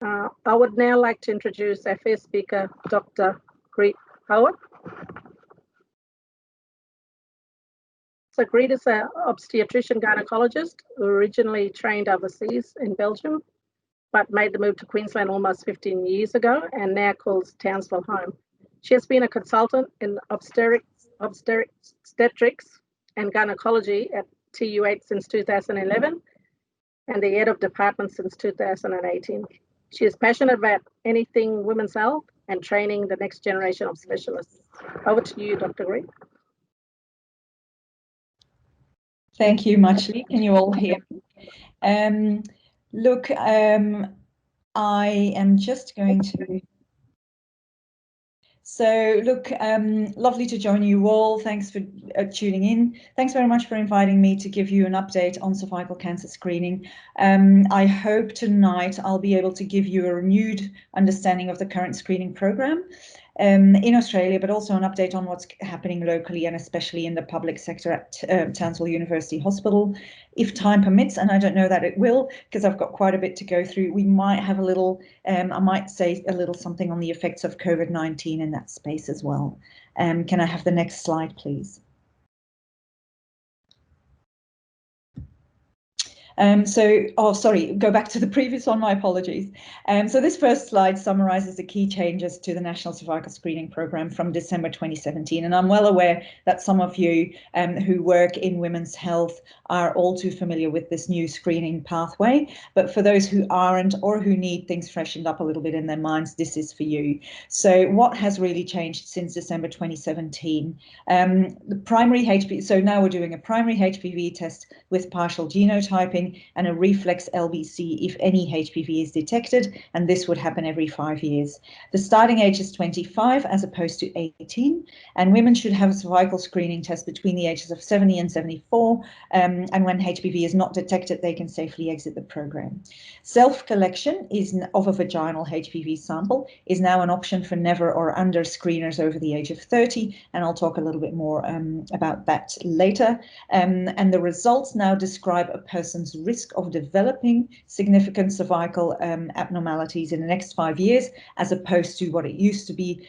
I would now like to introduce our first speaker, Dr. Hoet. So Greet is an obstetrician gynecologist who originally trained overseas in Belgium, but made the move to Queensland almost 15 years ago and now calls Townsville home. She has been a consultant in obstetrics and gynecology at TU8 since 2011 and the head of department since 2018. She is passionate about anything women's health and training the next generation of specialists. Over to you, Dr. Greet. Thank you, Muchly. Can you all hear me? Look, I am just going to... So look, lovely to join you all. Thanks for tuning in. Thanks very much for inviting me to give you an update on cervical cancer screening. I hope tonight I'll be able to give you a renewed understanding of the current screening program in Australia, but also an update on what's happening locally and especially in the public sector at Townsville University Hospital. If time permits, and I don't know that it will, because I've got quite a bit to go through, we might have a little, I might say a little something on the effects of COVID-19 in that space as well. Can I have the next slide, please? Go back to the previous one, my apologies. So this first slide summarizes the key changes to the National Cervical Screening Program from December 2017. And I'm well aware that some of you who work in women's health are all too familiar with this new screening pathway. But for those who aren't or who need things freshened up a little bit in their minds, this is for you. So what has really changed since December 2017? The primary HPV, so now we're doing a primary HPV test with partial genotyping and a reflex LBC if any HPV is detected, and this would happen every 5 years. The starting age is 25 as opposed to 18, and women should have a cervical screening test between the ages of 70 and 74, and when HPV is not detected, they can safely exit the program. Self-collection of a vaginal HPV sample is now an option for never or under screeners over the age of 30, and I'll talk a little bit more about that later. And the results now describe a person's risk of developing significant cervical abnormalities in the next 5 years, as opposed to what it used to be,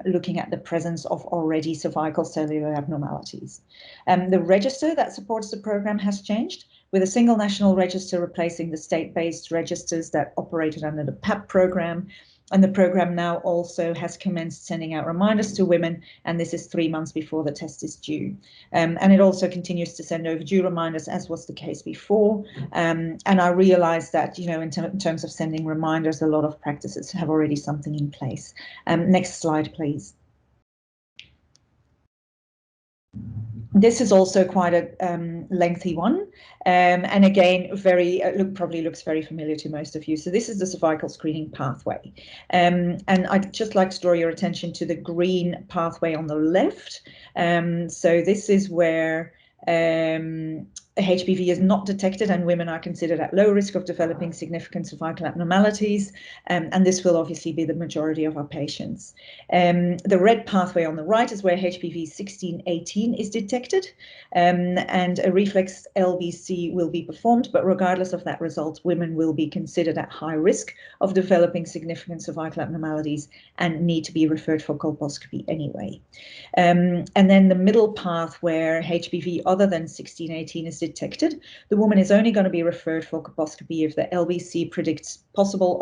looking at the presence of already cervical cellular abnormalities. The register that supports the program has changed, with a single national register replacing the state-based registers that operated under the PAP program. And the program now also has commenced sending out reminders to women, and this is 3 months before the test is due. And it also continues to send overdue reminders, as was the case before. And I realize that, you know, in terms of sending reminders, a lot of practices have already something in place. Next slide, please. This is also quite a lengthy one, and again, probably looks very familiar to most of you. So this is the cervical screening pathway, and I'd just like to draw your attention to the green pathway on the left. So this is where HPV is not detected and women are considered at low risk of developing significant cervical abnormalities, and this will obviously be the majority of our patients. The red pathway on the right is where HPV 16-18 is detected, and a reflex LBC will be performed, but regardless of that result, women will be considered at high risk of developing significant cervical abnormalities and need to be referred for colposcopy anyway. And then the middle path where HPV other than 16-18 is detected, the woman is only going to be referred for colposcopy if the LBC predicts possible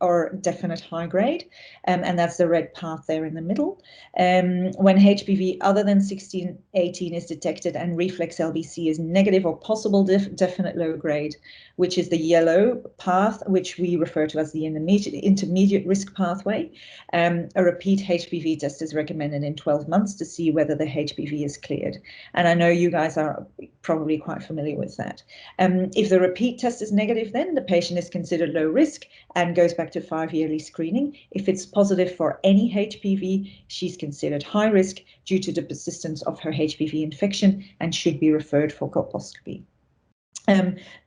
or definite high grade, and that's the red path there in the middle. When HPV other than 16-18 is detected and reflex LBC is negative or possible definite low grade, which is the yellow path, which we refer to as the intermediate risk pathway, a repeat HPV test is recommended in 12 months to see whether the HPV is cleared. And I know you guys are probably quite familiar with that. If the repeat test is negative, then the patient is considered low risk and goes back to 5-yearly screening. If it's positive for any HPV, she's considered high risk due to the persistence of her HPV infection and should be referred for colposcopy.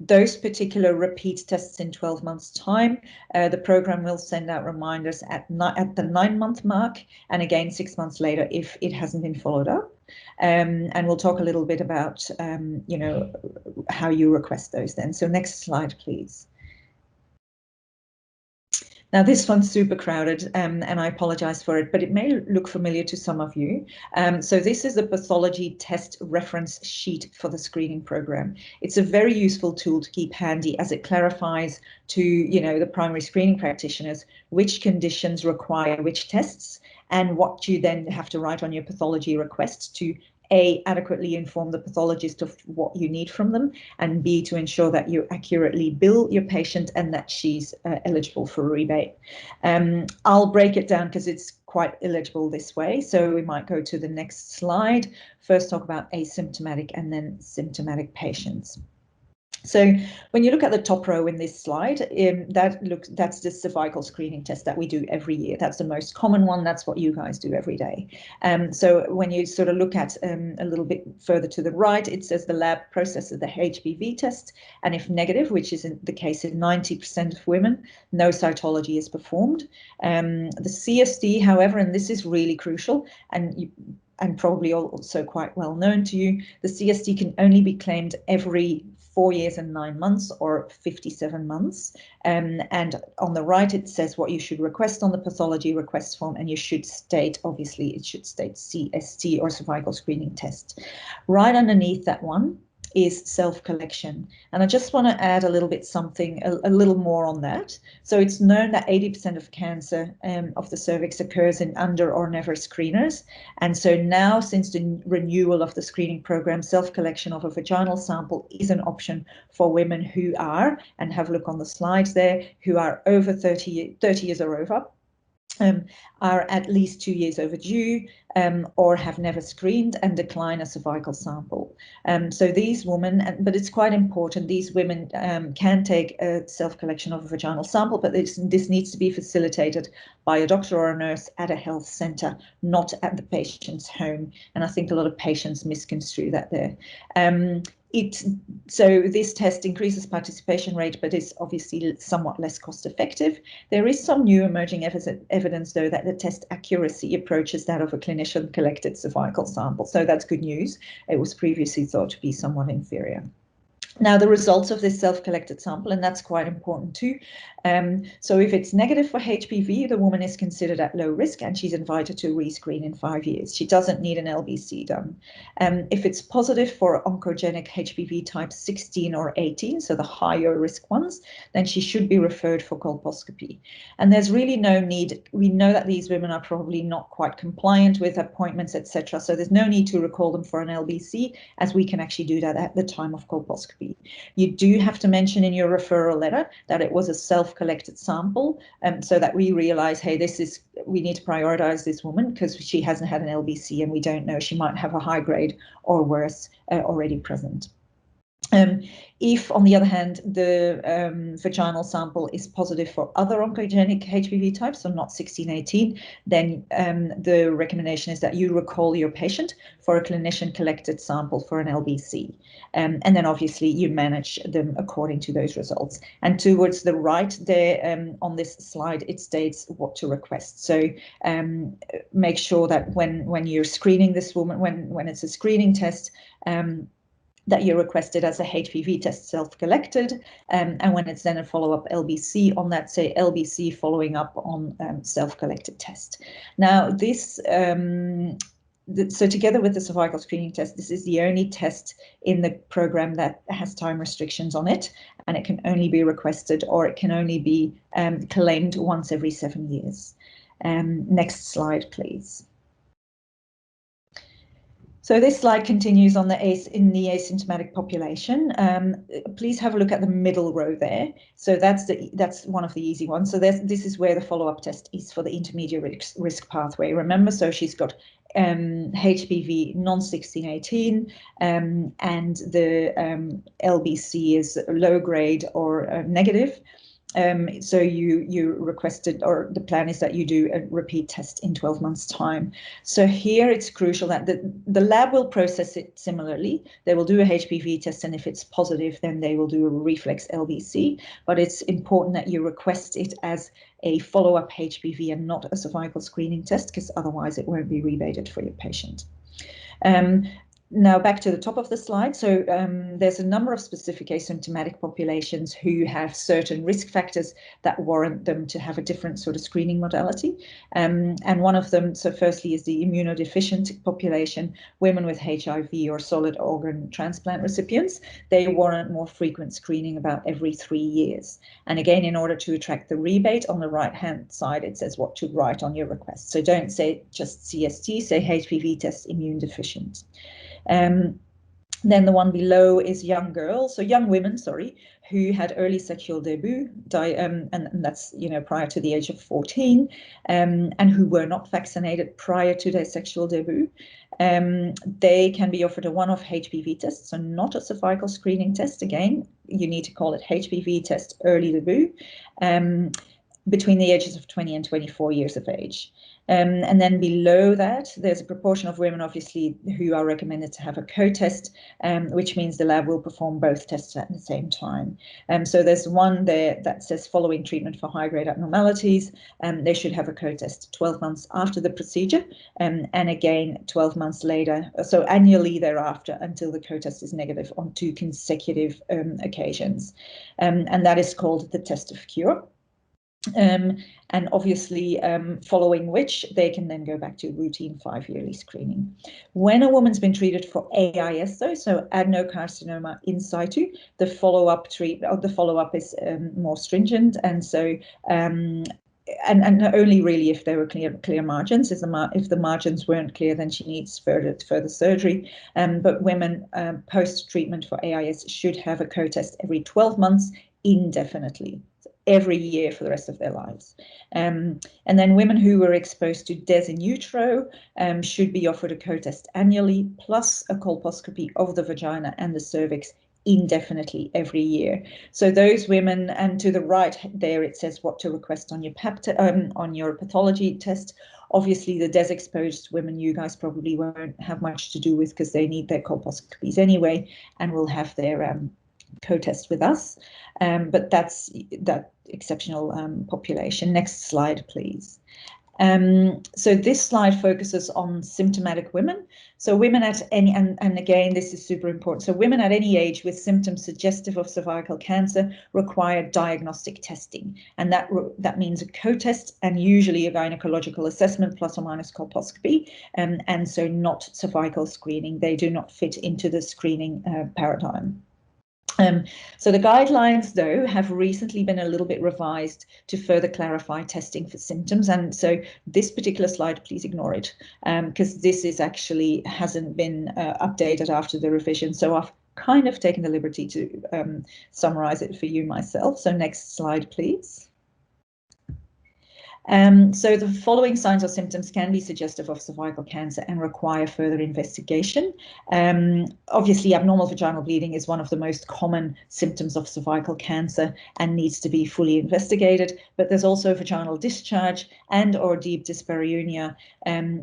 Those particular repeat tests in 12 months' time, the program will send out reminders at the 9-month mark, and again 6 months later if it hasn't been followed up. And we'll talk a little bit about, you know, how you request those then. So next slide, please. Now, this one's super crowded, and I apologize for it, but it may look familiar to some of you. So this is the pathology test reference sheet for the screening program. It's a very useful tool to keep handy, as it clarifies to, you know, the primary screening practitioners which conditions require which tests, and what you then have to write on your pathology request to A, adequately inform the pathologist of what you need from them, and B, to ensure that you accurately bill your patient and that she's eligible for a rebate. I'll break it down because it's quite illegible this way. So we might go to the next slide. First talk about asymptomatic and then symptomatic patients. So when you look at the top row in this slide, that's the cervical screening test that we do every year. That's the most common one. That's what you guys do every day. So when you sort of look at a little bit further to the right, it says the lab processes the HPV test, and if negative, which is the case in 90% of women, no cytology is performed. The CST, however, and this is really crucial, and probably also quite well known to you, the CST can only be claimed every 4 years and 9 months or 57 months. And on the right, it says what you should request on the pathology request form, and you should state, obviously, it should state CST or cervical screening test. Right underneath that one is self-collection. And I just want to add a little bit something, a little more on that. So it's known that 80% of cancer of the cervix occurs in under or never screeners. And so now, since the renewal of the screening program, self-collection of a vaginal sample is an option for women who are, and have a look on the slides there, who are over 30 years or over. Are at least 2 years overdue, or have never screened and decline a cervical sample. So these women, but it's quite important, these women can take a self-collection of a vaginal sample, but this needs to be facilitated by a doctor or a nurse at a health centre, not at the patient's home. And I think a lot of patients misconstrue that there. So this test increases participation rate, but is obviously somewhat less cost effective. There is some new emerging evidence, though, that the test accuracy approaches that of a clinician collected cervical sample. So that's good news. It was previously thought to be somewhat inferior. Now, the results of this self-collected sample, and that's quite important too. So if it's negative for HPV, the woman is considered at low risk and she's invited to rescreen in 5 years. She doesn't need an LBC done. If it's positive for oncogenic HPV type 16 or 18, so the higher risk ones, then she should be referred for colposcopy. And there's really no need. We know that these women are probably not quite compliant with appointments, etc. So there's no need to recall them for an LBC, as we can actually do that at the time of colposcopy. You do have to mention in your referral letter that it was a self-collected sample, so that we realize, hey, we need to prioritize this woman because she hasn't had an LBC and we don't know, she might have a high grade or worse already present. If, on the other hand, the vaginal sample is positive for other oncogenic HPV types, so not 16/18, then the recommendation is that you recall your patient for a clinician-collected sample for an LBC. And then, obviously, you manage them according to those results. And towards the right there on this slide, it states what to request. So make sure that when you're screening this woman, when it's a screening test, that you requested as a HPV test self-collected, and when it's then a follow-up LBC on that, say LBC following up on self-collected test. Now this, so together with the cervical screening test, this is the only test in the program that has time restrictions on it, and it can only be requested, or it can only be claimed once every 7 years. Next slide, please. So this slide continues on in the asymptomatic population. Please have a look at the middle row there. So that's one of the easy ones. So this is where the follow-up test is for the intermediate risk pathway. Remember, so she's got HPV non-16/18, and the LBC is low grade or negative. So you requested, or the plan is that you do a repeat test in 12 months' time. So here it's crucial that the lab will process it similarly. They will do a HPV test, and if it's positive, then they will do a reflex LBC. But it's important that you request it as a follow-up HPV and not a cervical screening test, because otherwise it won't be rebated for your patient. Now back to the top of the slide. So there's a number of specific asymptomatic populations who have certain risk factors that warrant them to have a different sort of screening modality. And one of them, so firstly, is the immunodeficient population, women with HIV or solid organ transplant recipients. They warrant more frequent screening about every 3 years. And again, in order to attract the rebate, on the right-hand side, it says what to write on your request. So don't say just CST, say HPV test immune deficient. Then the one below is young girls, so young women, sorry, who had early sexual debut, and that's, you know, prior to the age of 14, and who were not vaccinated prior to their sexual debut. They can be offered a one-off HPV test, so not a cervical screening test. Again, you need to call it HPV test early debut, between the ages of 20 and 24 years of age. And then below that, there's a proportion of women, obviously, who are recommended to have a co-test, which means the lab will perform both tests at the same time. So there's one there that says following treatment for high-grade abnormalities, they should have a co-test 12 months after the procedure, and again 12 months later, so annually thereafter, until the co-test is negative on 2 consecutive occasions. And that is called the test of cure. And obviously, following which they can then go back to routine 5-yearly screening. When a woman's been treated for AIS, though, so adenocarcinoma in situ, the follow-up is more stringent, and so and only really if there were clear margins. If the margins weren't clear, then she needs further surgery. But women post treatment for AIS should have a co-test every 12 months indefinitely, every year for the rest of their lives. And then women who were exposed to DES in utero should be offered a co-test annually, plus a colposcopy of the vagina and the cervix indefinitely every year. So those women, and to the right there it says what to request on your on your pathology test. Obviously, the DES exposed women you guys probably won't have much to do with, because they need their colposcopies anyway, and will have their co-test with us, but that's that exceptional population. Next slide, please. So this slide focuses on symptomatic women. So women at any, and again, this is super important. So women at any age with symptoms suggestive of cervical cancer require diagnostic testing. And that means a co-test and usually a gynecological assessment plus or minus colposcopy. And so not cervical screening. They do not fit into the screening paradigm. So the guidelines, though, have recently been a little bit revised to further clarify testing for symptoms. And so this particular slide, please ignore it, because this is actually hasn't been updated after the revision. So I've kind of taken the liberty to summarize it for you myself. So next slide, please. So the following signs or symptoms can be suggestive of cervical cancer and require further investigation. Obviously, abnormal vaginal bleeding is one of the most common symptoms of cervical cancer and needs to be fully investigated. But there's also vaginal discharge and or deep dyspareunia,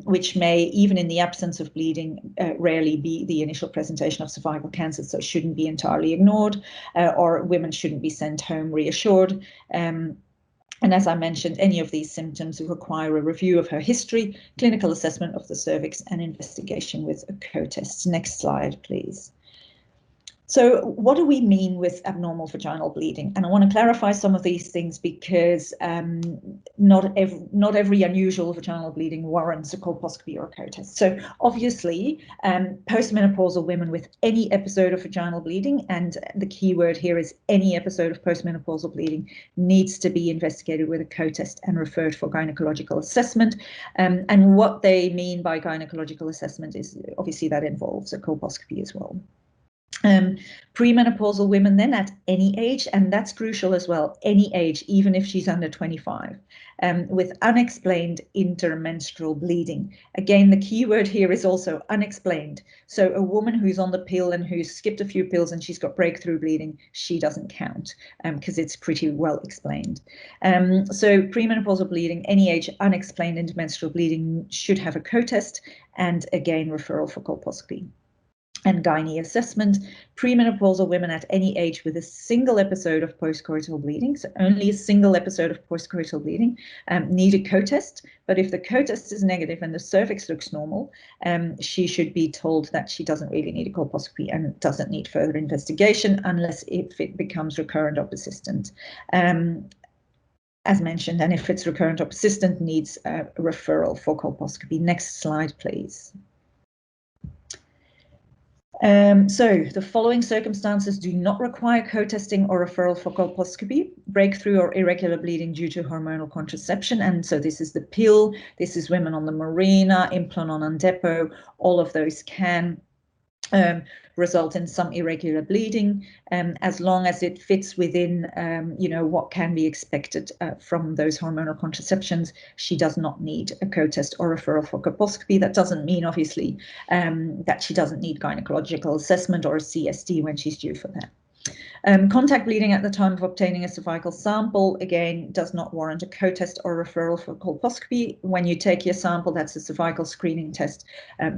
which may, even in the absence of bleeding, rarely be the initial presentation of cervical cancer, so it shouldn't be entirely ignored, or women shouldn't be sent home reassured. And as I mentioned, any of these symptoms require a review of her history, clinical assessment of the cervix, and investigation with a co-test. Next slide, please. So what do we mean with abnormal vaginal bleeding? And I want to clarify some of these things because not every unusual vaginal bleeding warrants a colposcopy or a co-test. So obviously, postmenopausal women with any episode of vaginal bleeding, and the key word here is any episode of postmenopausal bleeding, needs to be investigated with a co-test and referred for gynecological assessment. And what they mean by gynecological assessment is obviously that involves a colposcopy as well. Premenopausal women then at any age, and that's crucial as well, any age, even if she's under 25, with unexplained intermenstrual bleeding. Again, the key word here is also unexplained. So a woman who's on the pill and who's skipped a few pills and she's got breakthrough bleeding, she doesn't count because it's pretty well explained. So premenopausal bleeding, any age, unexplained intermenstrual bleeding should have a co-test and again, referral for colposcopy. and gynae assessment. Premenopausal women at any age with a single episode of postcoital bleeding, so only a single episode of postcoital bleeding, need a co-test. But if the co-test is negative and the cervix looks normal, she should be told that she doesn't really need a colposcopy and doesn't need further investigation unless if it becomes recurrent or persistent. As mentioned, and if it's recurrent or persistent, needs a referral for colposcopy. Next slide, please. So the following circumstances do not require co-testing or referral for colposcopy: breakthrough or irregular bleeding due to hormonal contraception. And so this is the pill, this is women on the Mirena, Implanon and Depo. All of those can result in some irregular bleeding, as long as it fits within, what can be expected from those hormonal contraceptions. She does not need a co-test or referral for colposcopy. That doesn't mean, obviously, that she doesn't need gynecological assessment or a CST when she's due for that. Contact bleeding at the time of obtaining a cervical sample, again, does not warrant a co-test or referral for colposcopy. When you take your sample, that's a cervical screening test.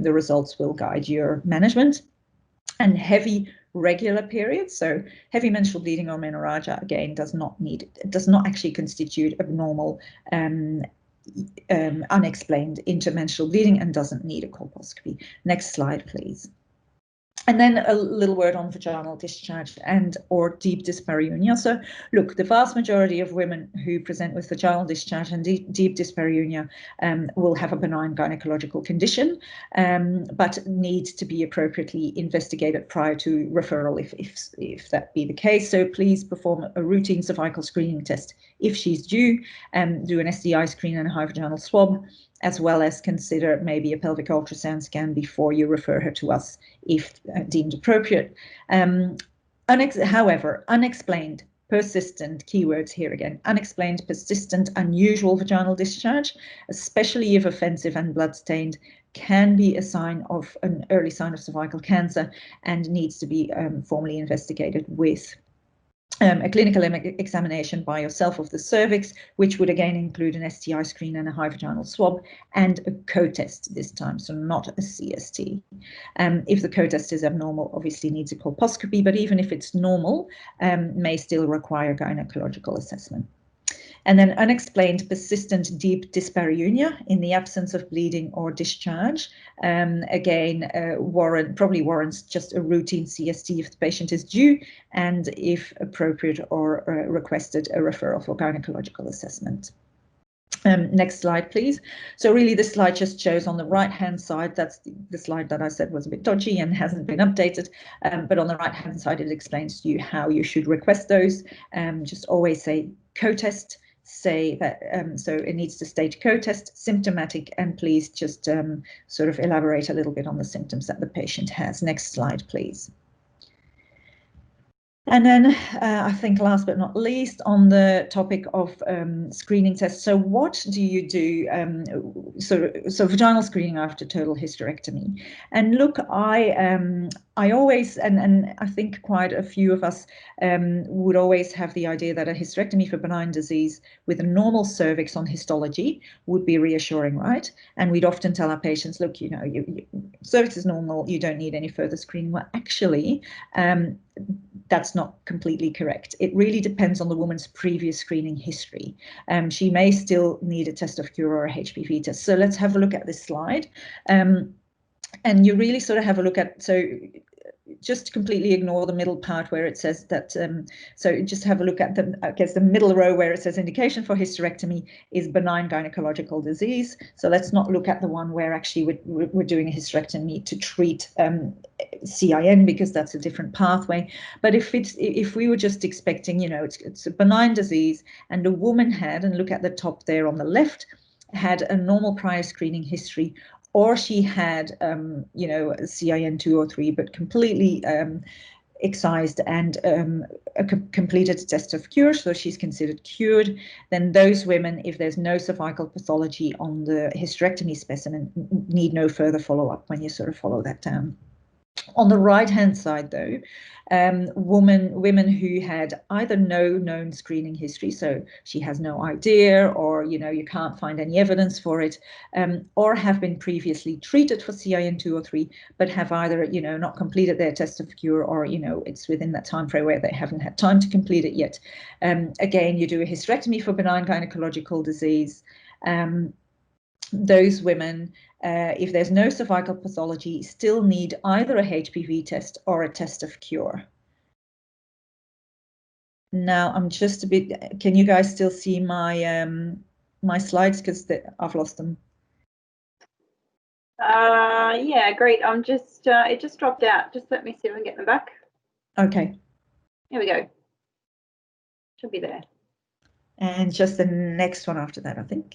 The results will guide your management. And heavy regular periods, so heavy menstrual bleeding or menorrhagia, again, does not actually constitute abnormal unexplained intermenstrual bleeding and doesn't need a colposcopy. Next slide, please. And then a little word on vaginal discharge and or deep dyspareunia. So look, the vast majority of women who present with vaginal discharge and deep dyspareunia will have a benign gynecological condition, but need to be appropriately investigated prior to referral if that be the case. So please perform a routine cervical screening test if she's due, do an STI screen and a high vaginal swab, as well as consider maybe a pelvic ultrasound scan before you refer her to us if deemed appropriate. However, unexplained, persistent, keywords here again, unexplained, persistent, unusual vaginal discharge, especially if offensive and bloodstained, can be a sign of an early sign of cervical cancer and needs to be formally investigated with a clinical examination by yourself of the cervix, which would again include an STI screen and a high vaginal swab, and a co-test this time, so not a CST. If the co-test is abnormal, obviously needs a colposcopy, but even if it's normal, may still require gynecological assessment. And then unexplained persistent deep dyspareunia in the absence of bleeding or discharge. Again, probably warrants just a routine CST if the patient is due, and if appropriate or requested, a referral for gynecological assessment. Next slide, please. So really this slide just shows on the right-hand side, that's the slide that I said was a bit dodgy and hasn't been updated, but on the right-hand side it explains to you how you should request those. Just always say co-test, say that, so it needs to state co-test, symptomatic, and please just sort of elaborate a little bit on the symptoms that the patient has. Next slide, please. And then I think last but not least, on the topic of screening tests. So what do you do? So vaginal screening after total hysterectomy. And look, I always, and I think quite a few of us would always have the idea that a hysterectomy for benign disease with a normal cervix on histology would be reassuring, right? And we'd often tell our patients, look, your cervix is normal, you don't need any further screening. Well, actually, that's not completely correct. It really depends on the woman's previous screening history. She may still need a test of cure or a HPV test. So let's have a look at this slide. And you really sort of have a look at, so just completely ignore the middle part where it says that, so just have a look at the middle row where it says indication for hysterectomy is benign gynecological disease. So let's not look at the one where actually we're doing a hysterectomy to treat CIN, because that's a different pathway. But if we were just expecting, it's a benign disease and a woman had, and look at the top there on the left, had a normal prior screening history, or she had, CIN 2 or 3, but completely excised and completed a test of cure, so she's considered cured, then those women, if there's no cervical pathology on the hysterectomy specimen, need no further follow-up when you sort of follow that down. On the right-hand side, though, women who had either no known screening history, so she has no idea, or you can't find any evidence for it, or have been previously treated for CIN 2 or 3, but have either not completed their test of cure, or it's within that time frame where they haven't had time to complete it yet. Again, you do a hysterectomy for benign gynecological disease. Those women, if there's no cervical pathology, still need either a HPV test or a test of cure. Now I'm just a bit, can you guys still see my my slides, because I've lost them? Yeah, great. I'm just it just dropped out. Just let me see if I can get them back. Okay. Here we go. Should be there. And just the next one after that, I think.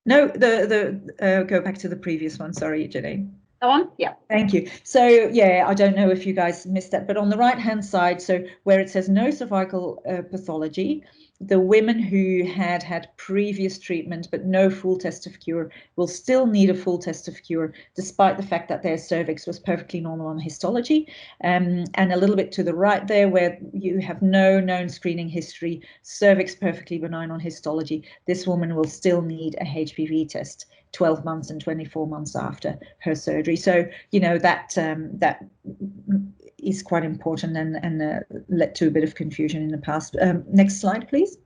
No, go back to the previous one. Sorry, Janine. That one? Yeah. Thank you. So yeah, I don't know if you guys missed that, but on the right hand side, so where it says no cervical pathology, the women who had previous treatment but no full test of cure will still need a full test of cure, despite the fact that their cervix was perfectly normal on histology. And a little bit to the right there, where you have no known screening history, cervix perfectly benign on histology, this woman will still need a HPV test 12 months and 24 months after her surgery. So that is quite important, and led to a bit of confusion in the past. Next slide, please.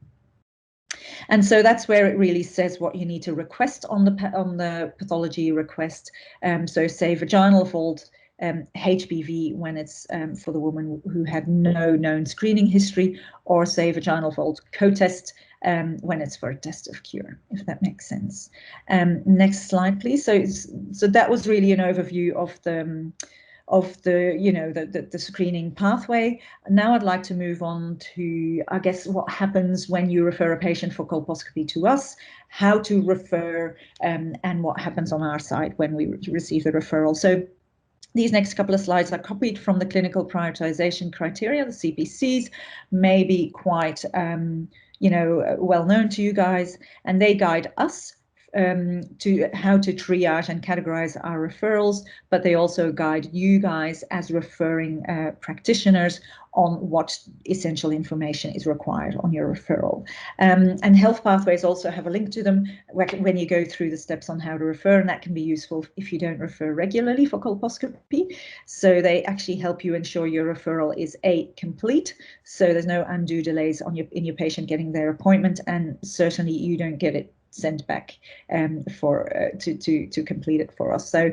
And so that's where it really says what you need to request on the pathology request. So say vaginal vault, HPV when it's for the woman who had no known screening history, or say vaginal vault co-test when it's for a test of cure, if that makes sense. Next slide, please. So that was really an overview of the screening pathway. Now I'd like to move on to, I guess, what happens when you refer a patient for colposcopy to us, how to refer, and what happens on our side when we receive the referral. So these next couple of slides are copied from the clinical prioritization criteria, the CPCs, may be quite well known to you guys, and they guide us to how to triage and categorize our referrals, but they also guide you guys as referring practitioners on what essential information is required on your referral. And health pathways also have a link to them when you go through the steps on how to refer, and that can be useful if you don't refer regularly for colposcopy. So they actually help you ensure your referral is complete, so there's no undue delays in your patient getting their appointment, and certainly you don't get it sent back to complete it for us. So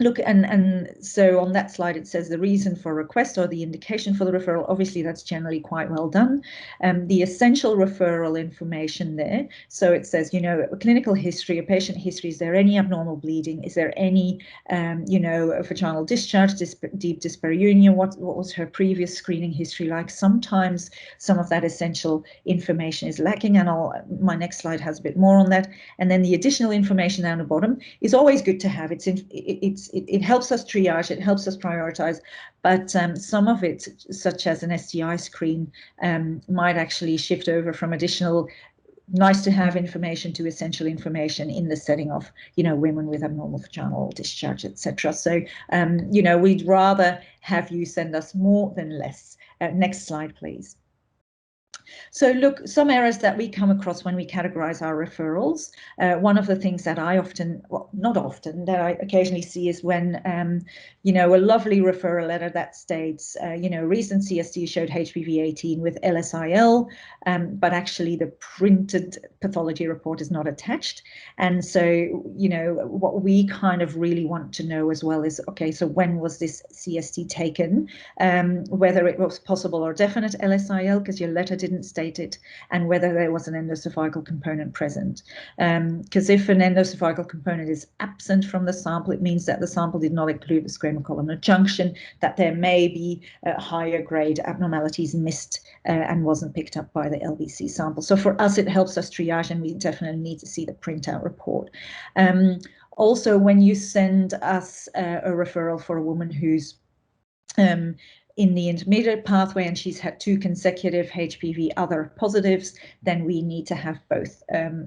look, and so on that slide it says the reason for request or the indication for the referral. Obviously that's generally quite well done. The essential referral information there, so it says a clinical history, a patient history, is there any abnormal bleeding, is there any a vaginal discharge, deep dyspareunia, what was her previous screening history like. Sometimes some of that essential information is lacking, and my next slide has a bit more on that. And then the additional information down the bottom is always good to have. It helps us triage, it helps us prioritize, but some of it, such as an STI screen, might actually shift over from additional nice to have information to essential information in the setting of women with abnormal vaginal discharge, etc. So we'd rather have you send us more than less. Next slide, please. So look, some errors that we come across when we categorize our referrals. One of the things that I often, well, not often, that I occasionally see is when, a lovely referral letter that states, recent CST showed HPV 18 with LSIL, but actually the printed pathology report is not attached. And so, what we kind of really want to know as well is, okay, so when was this CST taken? Whether it was possible or definite LSIL, because your letter didn't state it, and whether there was an endocervical component present. Because if an endocervical component is absent from the sample, it means that the sample did not include the squamous columnar junction, that there may be higher grade abnormalities missed and wasn't picked up by the LBC sample. So for us, it helps us triage, and we definitely need to see the printout report. Also, when you send us a referral for a woman who's in the intermediate pathway and she's had 2 consecutive HPV other positives, then we need to have both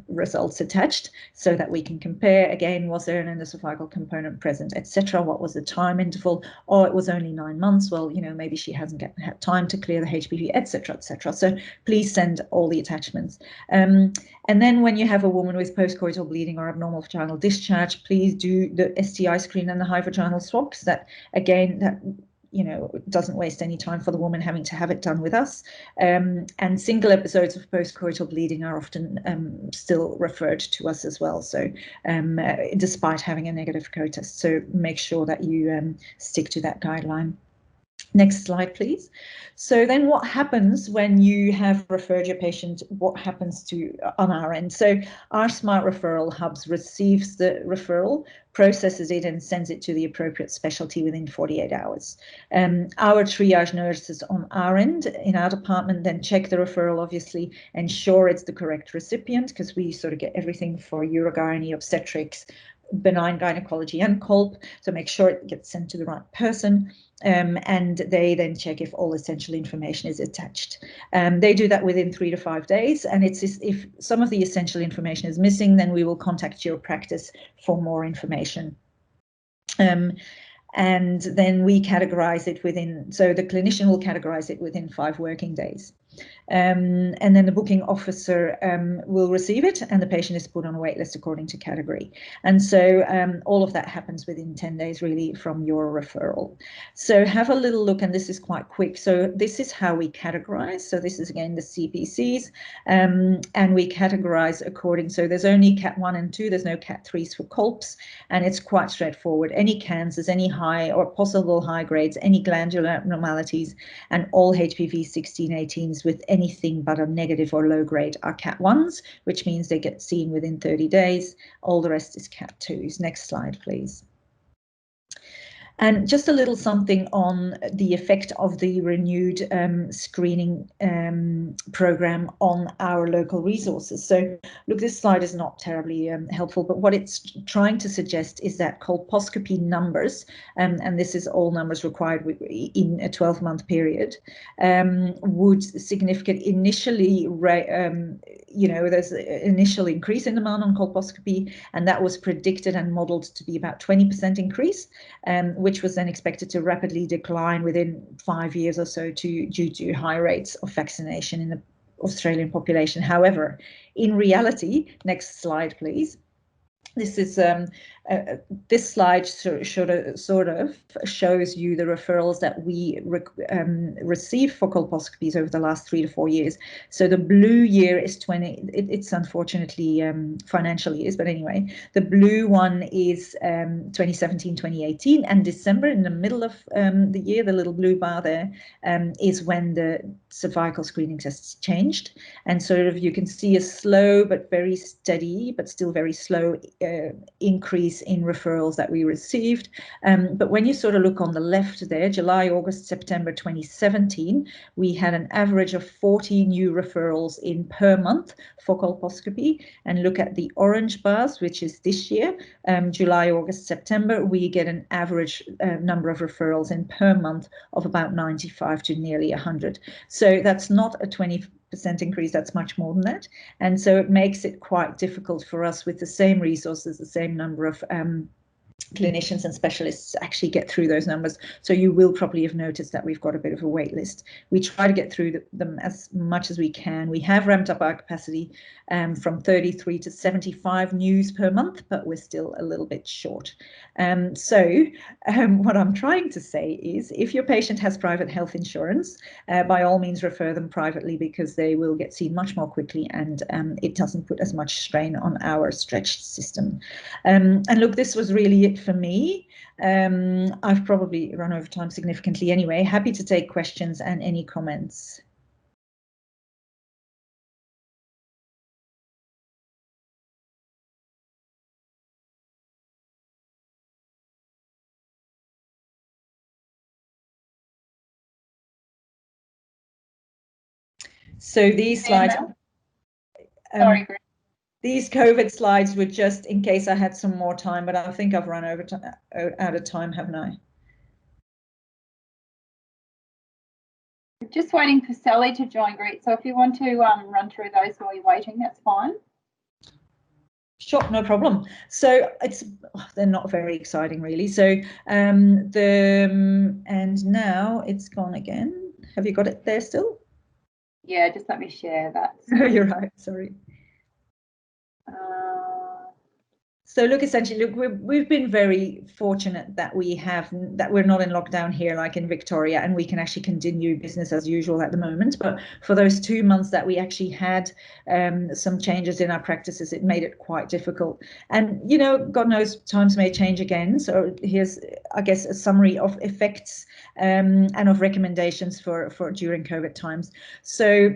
results attached so that we can compare. Again, was there an endocervical component present, etc. What was the time interval? Or it was only 9 months. Well, you know, maybe she hasn't had time to clear the HPV, etc., etc. So please send all the attachments. And then when you have a woman with postcoital bleeding or abnormal vaginal discharge, please do the STI screen and the high vaginal swab, because that, again, that, you know, doesn't waste any time for the woman having to have it done with us. And single episodes of postcoital bleeding are often still referred to us as well. So despite having a negative COTES, so make sure that you stick to that guideline. Next slide, please. So then what happens when you have referred your patient? What happens to on our end? So our smart referral hubs receives the referral, processes it and sends it to the appropriate specialty within 48 hours. Our triage nurses on our end in our department then check the referral, obviously, ensure it's the correct recipient, because we sort of get everything for urogyne, obstetrics, benign gynecology and colp, so make sure it gets sent to the right person. And they then check if all essential information is attached. They do that within 3 to 5 days, and it's if some of the essential information is missing, then we will contact your practice for more information. And then we categorize it within, so the clinician will categorize it within 5 working days. And then the booking officer will receive it, and the patient is put on a wait list according to category. And so all of that happens within 10 days really from your referral. So have a little look, and this is quite quick. So this is how we categorize. So this is again the CPCs, and we categorize according, so there's only Cat 1 and 2, there's no Cat 3s for colps, and it's quite straightforward. Any cancers, any high or possible high grades, any glandular abnormalities, and all HPV 16/18s with anything but a negative or low grade are Cat 1s, which means they get seen within 30 days. All the rest is Cat 2s. Next slide, please. And just a little something on the effect of the renewed screening program on our local resources. So look, this slide is not terribly helpful, but what it's trying to suggest is that colposcopy numbers, and this is all numbers required in a 12-month period, would significantly initially, you know, there's an initial increase in demand on colposcopy, and that was predicted and modeled to be about 20% increase, which was then expected to rapidly decline within 5 years or so due to high rates of vaccination in the Australian population. However, in reality, next slide, please. This is this slide sort of shows you the referrals that we receive for colposcopies over the last 3 to 4 years. So the blue year is 20. It's unfortunately financial years, but anyway, the blue one is 2017, 2018, and December in the middle of the year, the little blue bar there, is when the cervical screening tests changed. And sort of you can see a slow but very steady, but still very slow increase in referrals that we received. But when you sort of look on the left there, July, August, September 2017, we had an average of 40 new referrals in per month for colposcopy. And look at the orange bars, which is this year, July, August, September, we get an average number of referrals in per month of about 95 to nearly 100. So that's not a 20% increase, that's much more than that. And so it makes it quite difficult for us with the same resources, the same number of clinicians and specialists actually get through those numbers. So you will probably have noticed that we've got a bit of a wait list. We try to get through them as much as we can. We have ramped up our capacity from 33 to 75 news per month, but we're still a little bit short. So what I'm trying to say is if your patient has private health insurance, by all means refer them privately, because they will get seen much more quickly, and it doesn't put as much strain on our stretched system. And look, this was really it for me. I've probably run over time significantly anyway. Happy to take questions and any comments. So these slides, sorry, these COVID slides were just in case I had some more time, but I think I've run out of time, haven't I? We're just waiting for Sally to join, Greet. So if you want to run through those while you're waiting, that's fine. Sure, no problem. So they're not very exciting really. So and now it's gone again. Have you got it there still? Yeah, just let me share that. You're right, sorry. So look, essentially, we've been very fortunate that we're not in lockdown here like in Victoria, and we can actually continue business as usual at the moment. But for those 2 months that we actually had some changes in our practices, it made it quite difficult. And you know, God knows, times may change again. So here's, I guess, a summary of effects and of recommendations for during COVID times. So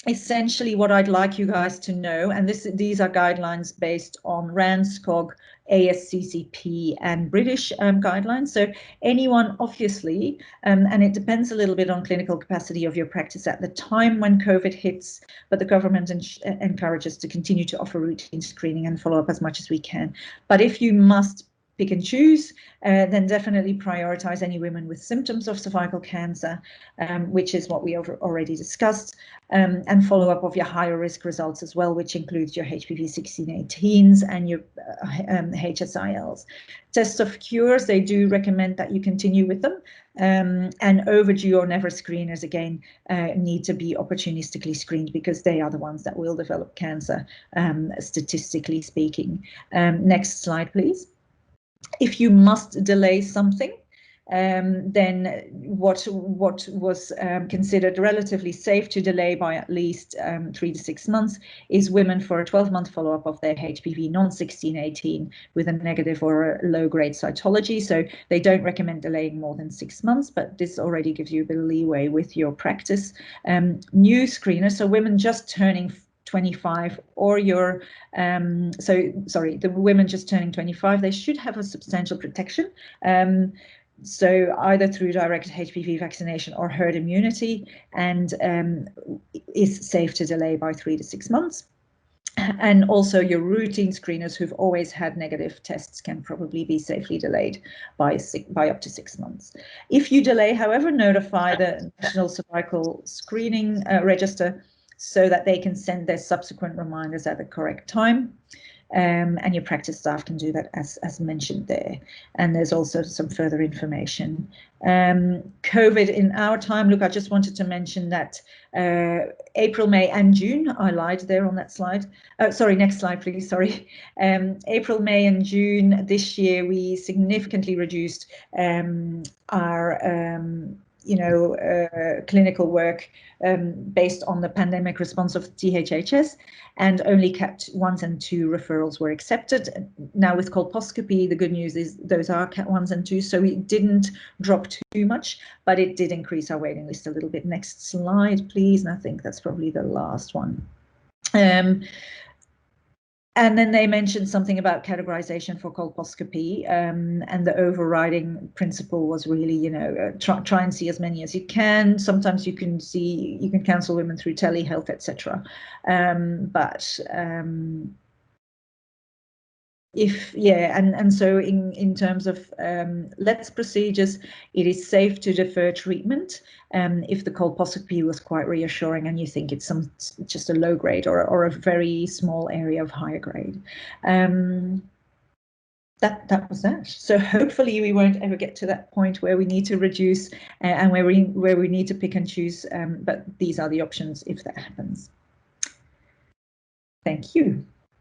essentially what I'd like you guys to know, and these are guidelines based on RANZCOG, ASCCP and British guidelines. So anyone obviously, and it depends a little bit on clinical capacity of your practice at the time when COVID hits, but the government encourages to continue to offer routine screening and follow up as much as we can. But if you must pick and choose, then definitely prioritize any women with symptoms of cervical cancer, which is what we have already discussed, and follow up of your higher risk results as well, which includes your HPV 16/18s and your HSILs. Test of cures, they do recommend that you continue with them, and overdue or never screeners again need to be opportunistically screened because they are the ones that will develop cancer, statistically speaking. Next slide, please. If you must delay something, then what was considered relatively safe to delay by at least 3 to 6 months is women for a 12-month follow-up of their HPV non-16/18 with a negative or a low-grade cytology. So they don't recommend delaying more than 6 months, but this already gives you a bit of leeway with your practice. New screeners, so women just turning 25 or your the women just turning 25, they should have a substantial protection, so either through direct HPV vaccination or herd immunity, and is safe to delay by 3 to 6 months. And also your routine screeners who've always had negative tests can probably be safely delayed by up to 6 months. If you delay, however, notify the National Cervical Screening Register so that they can send their subsequent reminders at the correct time. And your practice staff can do that as mentioned there. And there's also some further information. COVID in our time, look, I just wanted to mention that April, May and June, I lied there on that slide. Sorry, next slide, please, sorry. April, May and June this year, we significantly reduced our clinical work based on the pandemic response of THHS, and only Cat 1 and 2 referrals were accepted. Now with colposcopy, the good news is those are Cat 1 and 2, so we didn't drop too much, but it did increase our waiting list a little bit. Next slide, please, and I think that's probably the last one. And then they mentioned something about categorization for colposcopy, and the overriding principle was really, try and see as many as you can. Sometimes you can counsel women through telehealth, etc. So in terms of LETS procedures, it is safe to defer treatment if the colposcopy was quite reassuring and you think it's just a low grade or a very small area of higher grade. That was that. So hopefully we won't ever get to that point where we need to reduce and where we need to pick and choose, but these are the options if that happens. Thank you.